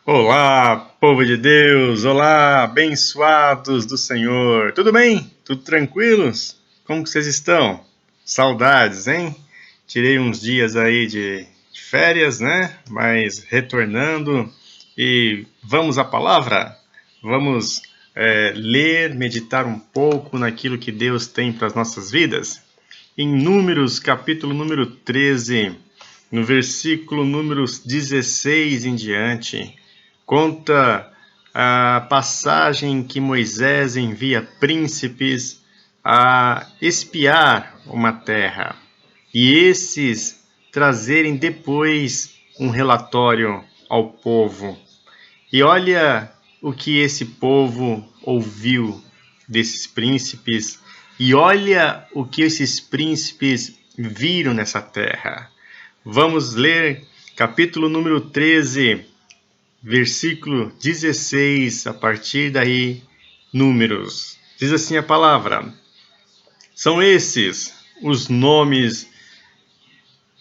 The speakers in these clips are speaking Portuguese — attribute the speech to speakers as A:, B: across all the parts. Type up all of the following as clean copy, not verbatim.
A: Olá, povo de Deus! Olá, abençoados do Senhor! Tudo bem? Tudo tranquilos? Como que vocês estão? Saudades, hein? Tirei uns dias aí de férias, né? Mas retornando e vamos à palavra? Vamos ler, meditar um pouco naquilo que Deus tem para as nossas vidas? Em Números, capítulo número 13, no versículo número 16 em diante, conta a passagem que Moisés envia príncipes a espiar uma terra e esses trazerem depois um relatório ao povo. E olha o que esse povo ouviu desses príncipes e olha o que esses príncipes viram nessa terra. Vamos ler capítulo número 13, versículo 16, a partir daí, Números. Diz assim a palavra: São esses os nomes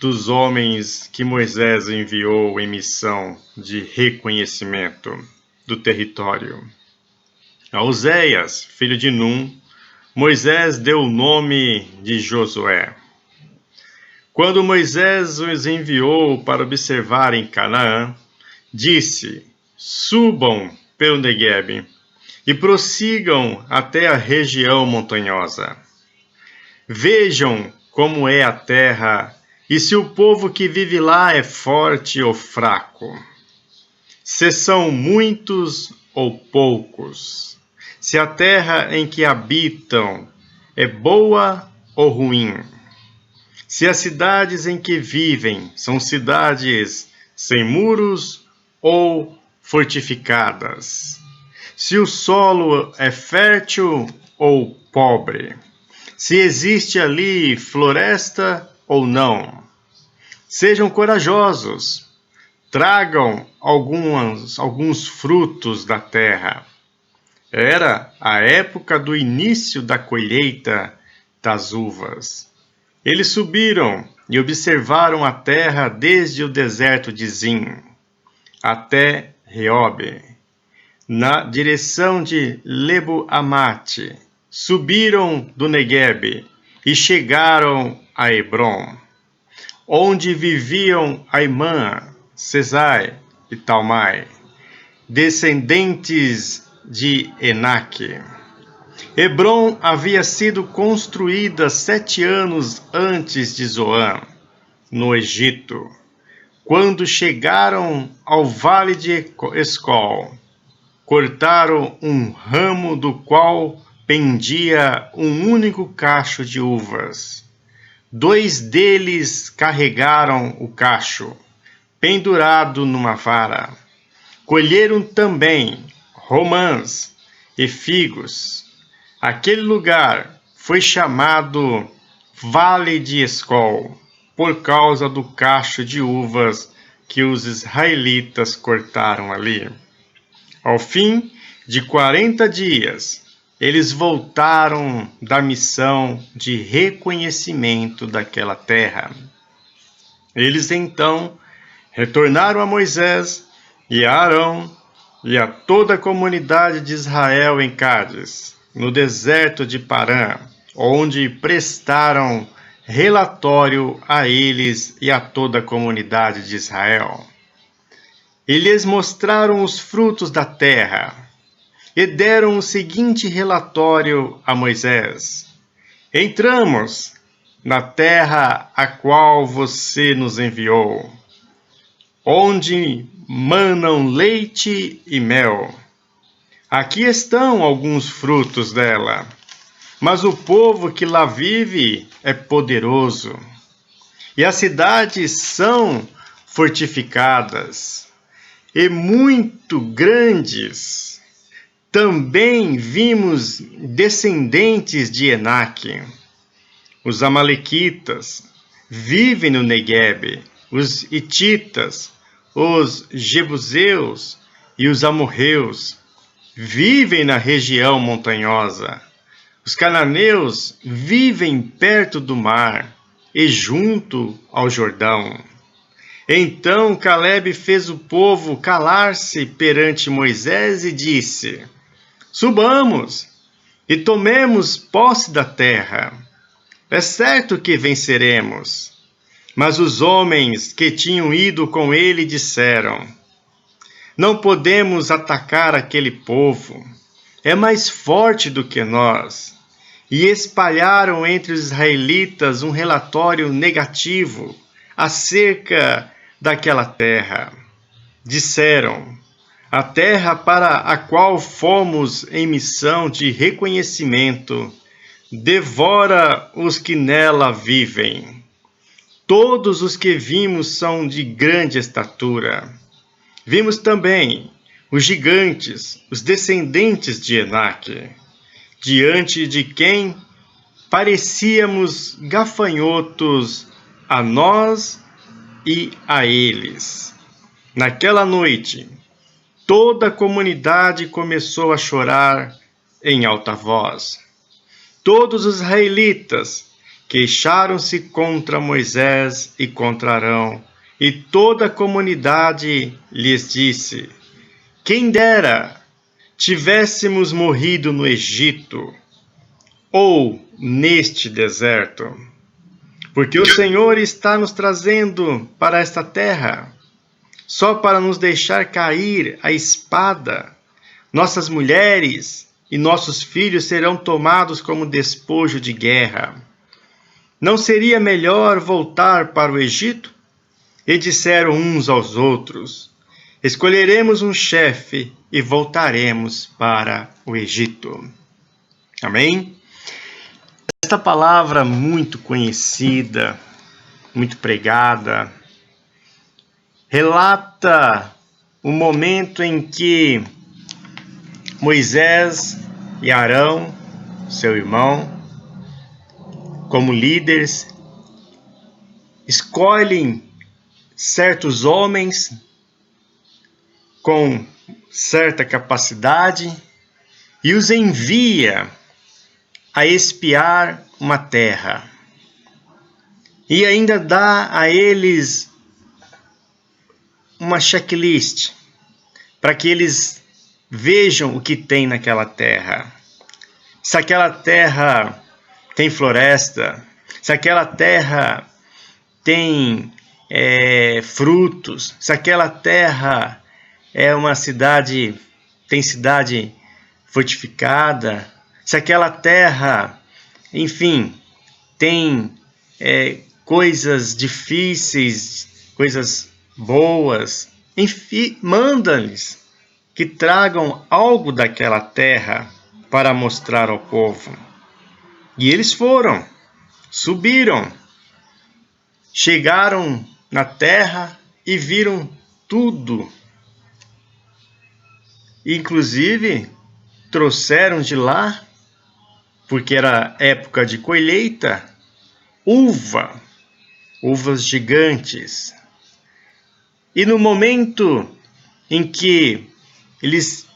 A: dos homens que Moisés enviou em missão de reconhecimento do território. A Oséias, filho de Num, Moisés deu o nome de Josué. Quando Moisés os enviou para observar em Canaã, disse: Subam pelo Neguebe e prossigam até a região montanhosa. Vejam como é a terra e se o povo que vive lá é forte ou fraco. Se são muitos ou poucos. Se a terra em que habitam é boa ou ruim. Se as cidades em que vivem são cidades sem muros ou fortificadas. Se o solo é fértil ou pobre. Se existe ali floresta ou não. Sejam corajosos. Tragam alguns frutos da terra. Era a época do início da colheita das uvas. Eles subiram e observaram a terra desde o deserto de Zin até Reobe, na direção de Lebo-Amate. Subiram do Neguebe e chegaram a Hebrom, onde viviam Aimã, Sesai e Talmai, descendentes de Enaque. Hebrom havia sido construída 7 anos antes de Zoan, no Egito, quando chegaram ao vale de Escol. Cortaram um ramo do qual pendia um único cacho de uvas. 2 deles carregaram o cacho, pendurado numa vara. Colheram também romãs e figos. Aquele lugar foi chamado Vale de Escol, por causa do cacho de uvas que os israelitas cortaram ali. Ao fim de 40 dias, eles voltaram da missão de reconhecimento daquela terra. Eles então retornaram a Moisés e a Arão e a toda a comunidade de Israel em Cádiz, no deserto de Parã, onde prestaram relatório a eles e a toda a comunidade de Israel. E lhes mostraram os frutos da terra, e deram o seguinte relatório a Moisés: Entramos na terra a qual você nos enviou, onde manam leite e mel. Aqui estão alguns frutos dela, mas o povo que lá vive é poderoso, e as cidades são fortificadas e muito grandes. Também vimos descendentes de Enaque. Os amalequitas vivem no Neguebe, os hititas, os jebuseus e os amorreus vivem na região montanhosa. Os cananeus vivem perto do mar e junto ao Jordão. Então Calebe fez o povo calar-se perante Moisés e disse: Subamos e tomemos posse da terra. É certo que venceremos. Mas os homens que tinham ido com ele disseram: Não podemos atacar aquele povo. É mais forte do que nós. E espalharam entre os israelitas um relatório negativo acerca daquela terra. Disseram: A terra para a qual fomos em missão de reconhecimento devora os que nela vivem. Todos os que vimos são de grande estatura. Vimos também os gigantes, os descendentes de Enaque, diante de quem parecíamos gafanhotos a nós e a eles. Naquela noite, toda a comunidade começou a chorar em alta voz. Todos os israelitas queixaram-se contra Moisés e contra Arão, e toda a comunidade lhes disse: Quem dera tivéssemos morrido no Egito ou neste deserto, porque o Senhor está nos trazendo para esta terra, só para nos deixar cair a espada. Nossas mulheres e nossos filhos serão tomados como despojo de guerra. Não seria melhor voltar para o Egito? E disseram uns aos outros: Escolheremos um chefe e voltaremos para o Egito. Amém? Esta palavra muito conhecida, muito pregada, relata o momento em que Moisés e Arão, seu irmão, como líderes, escolhem certos homens com certa capacidade e os envia a espiar uma terra. E ainda dá a eles uma checklist para que eles vejam o que tem naquela terra. Se aquela terra tem floresta, se aquela terra tem frutos, se aquela terra é uma cidade, tem cidade fortificada, se aquela terra, enfim, tem coisas difíceis, coisas boas, enfim, manda-lhes que tragam algo daquela terra para mostrar ao povo. E eles foram, subiram, chegaram na terra e viram tudo. Inclusive, trouxeram de lá, porque era época de colheita, uvas gigantes. E no momento em que eles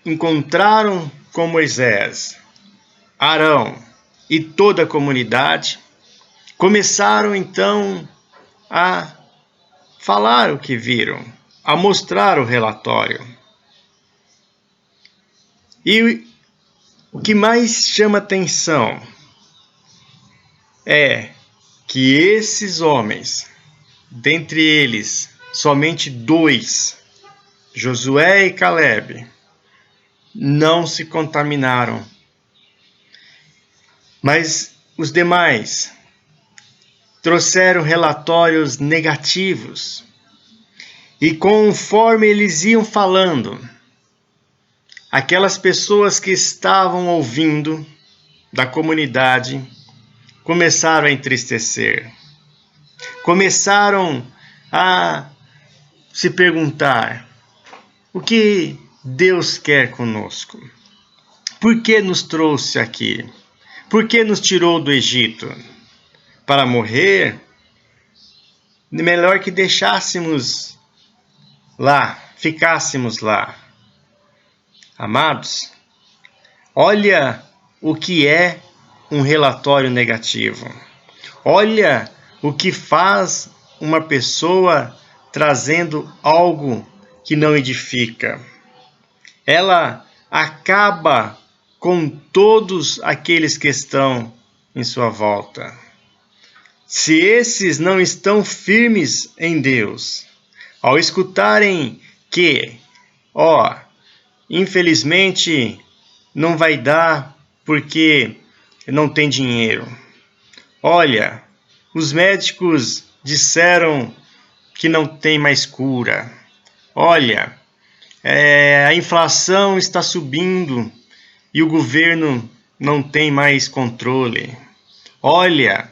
A: encontraram com Moisés, Arão e toda a comunidade, começaram então a falar o que viram, a mostrar o relatório. E o que mais chama atenção é que esses homens, dentre eles, somente 2, Josué e Calebe, não se contaminaram. Mas os demais trouxeram relatórios negativos. E conforme eles iam falando, aquelas pessoas que estavam ouvindo da comunidade começaram a entristecer. Começaram a se perguntar: o que Deus quer conosco? Por que nos trouxe aqui? Por que nos tirou do Egito? Para morrer? Melhor que deixássemos lá, ficássemos lá. Amados, olha o que é um relatório negativo. Olha o que faz uma pessoa trazendo algo que não edifica. Ela acaba com todos aqueles que estão em sua volta. Se esses não estão firmes em Deus, ao escutarem que, infelizmente não vai dar porque não tem dinheiro. Olha, os médicos disseram que não tem mais cura. Olha, a inflação está subindo e o governo não tem mais controle. Olha,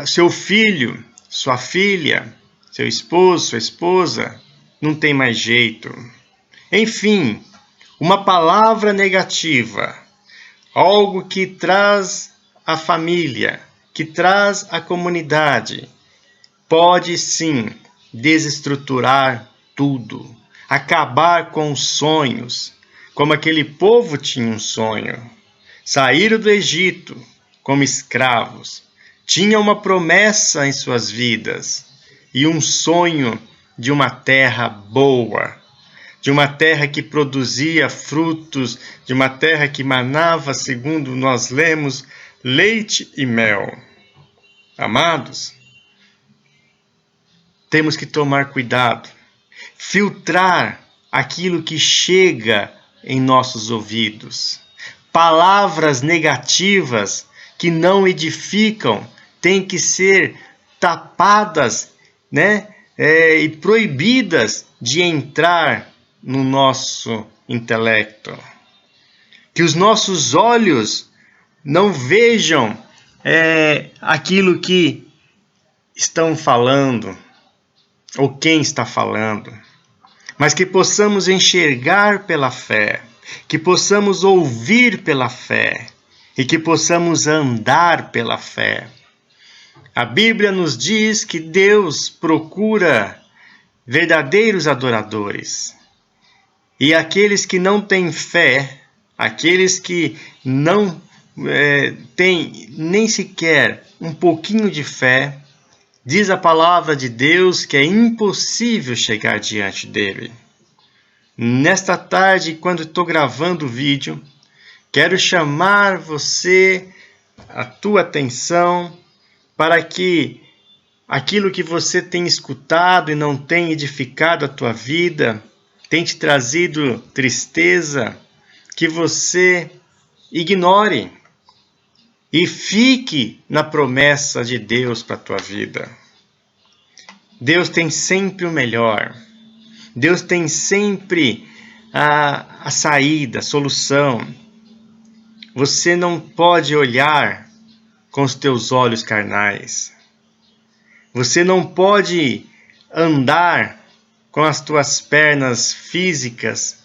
A: seu filho, sua filha, seu esposo, sua esposa, não tem mais jeito. Enfim, uma palavra negativa, algo que traz a família, que traz a comunidade, pode sim desestruturar tudo, acabar com os sonhos, como aquele povo tinha um sonho. Saíram do Egito como escravos, tinham uma promessa em suas vidas e um sonho de uma terra boa, de uma terra que produzia frutos, de uma terra que manava, segundo nós lemos, leite e mel. Amados, temos que tomar cuidado, filtrar aquilo que chega em nossos ouvidos. Palavras negativas que não edificam têm que ser tapadas, e proibidas de entrar no nosso intelecto. Que os nossos olhos não vejam aquilo que estão falando, ou quem está falando, mas que possamos enxergar pela fé, que possamos ouvir pela fé e que possamos andar pela fé. A Bíblia nos diz que Deus procura verdadeiros adoradores. E aqueles que não têm fé, aqueles que não têm nem sequer um pouquinho de fé, diz a palavra de Deus que é impossível chegar diante dele. Nesta tarde, quando estou gravando o vídeo, quero chamar você, a tua atenção, para que aquilo que você tem escutado e não tem edificado a tua vida, tem te trazido tristeza, que você ignore e fique na promessa de Deus para a tua vida. Deus tem sempre o melhor. Deus tem sempre a saída, a solução. Você não pode olhar com os teus olhos carnais. Você não pode andar com as tuas pernas físicas,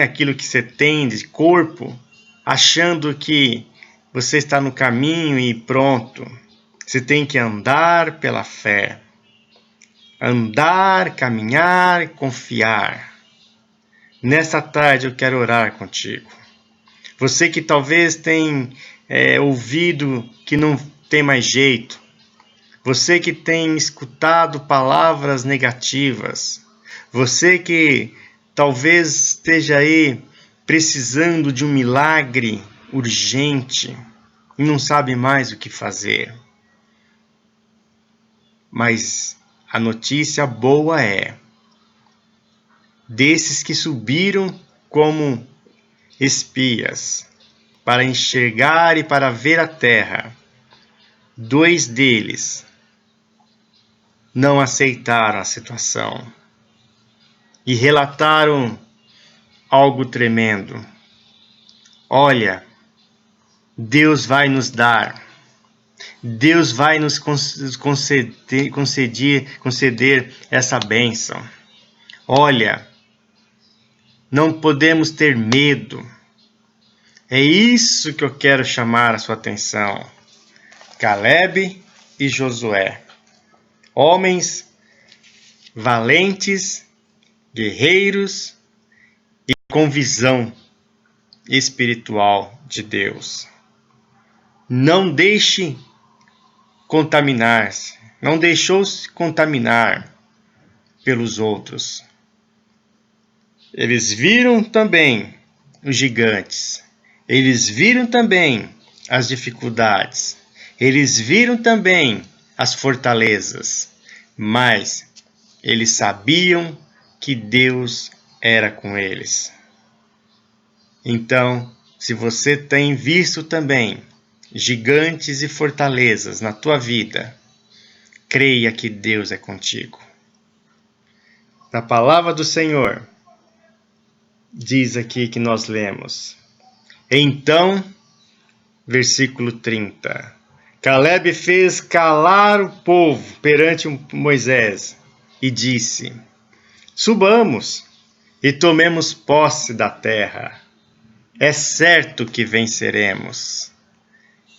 A: aquilo que você tem de corpo, achando que você está no caminho e pronto. Você tem que andar pela fé. Andar, caminhar, confiar. Nesta tarde eu quero orar contigo. Você que talvez tenha ouvido que não tem mais jeito. Você que tem escutado palavras negativas. Você que talvez esteja aí precisando de um milagre urgente e não sabe mais o que fazer. Mas a notícia boa é, desses que subiram como espias para enxergar e para ver a terra, 2 deles não aceitaram a situação e relataram algo tremendo. Olha, Deus vai nos dar, Deus vai nos conceder essa bênção. Olha, não podemos ter medo. É isso que eu quero chamar a sua atenção. Caleb e Josué, homens valentes, guerreiros e com visão espiritual de Deus. Não deixe contaminar-se, não deixou-se contaminar pelos outros. Eles viram também os gigantes, eles viram também as dificuldades, eles viram também as fortalezas, mas eles sabiam que Deus era com eles. Então, se você tem visto também gigantes e fortalezas na tua vida, creia que Deus é contigo. Na palavra do Senhor, diz aqui que nós lemos. Então, versículo 30. Caleb fez calar o povo perante Moisés e disse: subamos e tomemos posse da terra. É certo que venceremos.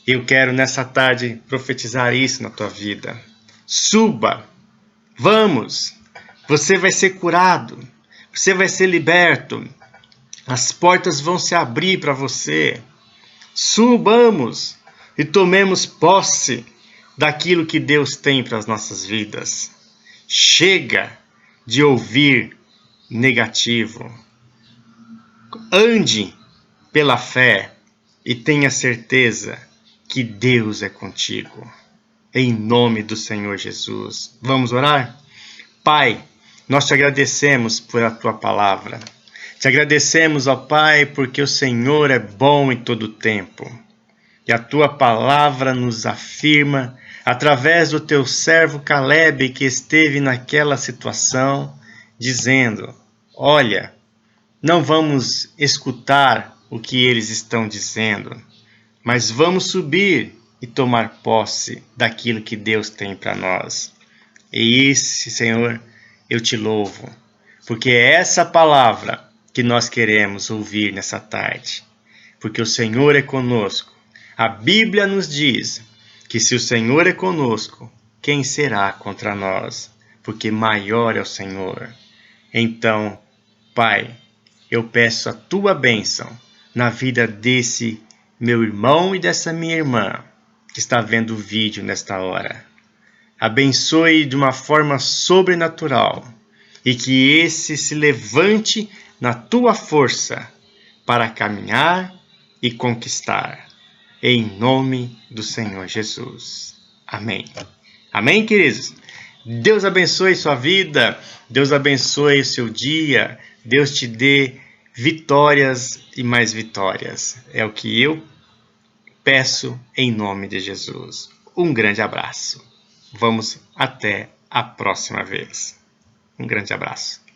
A: Eu quero nessa tarde profetizar isso na tua vida. Suba, vamos, você vai ser curado, você vai ser liberto, as portas vão se abrir para você. Subamos e tomemos posse daquilo que Deus tem para as nossas vidas. Chega de ouvir negativo. Ande pela fé e tenha certeza que Deus é contigo. Em nome do Senhor Jesus. Vamos orar? Pai, nós te agradecemos por a tua palavra. Te agradecemos, ó Pai, porque o Senhor é bom em todo tempo. E a tua palavra nos afirma, através do teu servo Caleb, que esteve naquela situação, dizendo: olha, não vamos escutar o que eles estão dizendo, mas vamos subir e tomar posse daquilo que Deus tem para nós. E esse, Senhor, eu te louvo, porque é essa palavra que nós queremos ouvir nessa tarde, porque o Senhor é conosco. A Bíblia nos diz que se o Senhor é conosco, quem será contra nós? Porque maior é o Senhor. Então, Pai, eu peço a tua bênção na vida desse meu irmão e dessa minha irmã que está vendo o vídeo nesta hora. Abençoe de uma forma sobrenatural e que esse se levante na tua força para caminhar e conquistar. Em nome do Senhor Jesus. Amém. Amém, queridos? Deus abençoe sua vida, Deus abençoe o seu dia, Deus te dê vitórias e mais vitórias. É o que eu peço em nome de Jesus. Um grande abraço. Vamos até a próxima vez. Um grande abraço.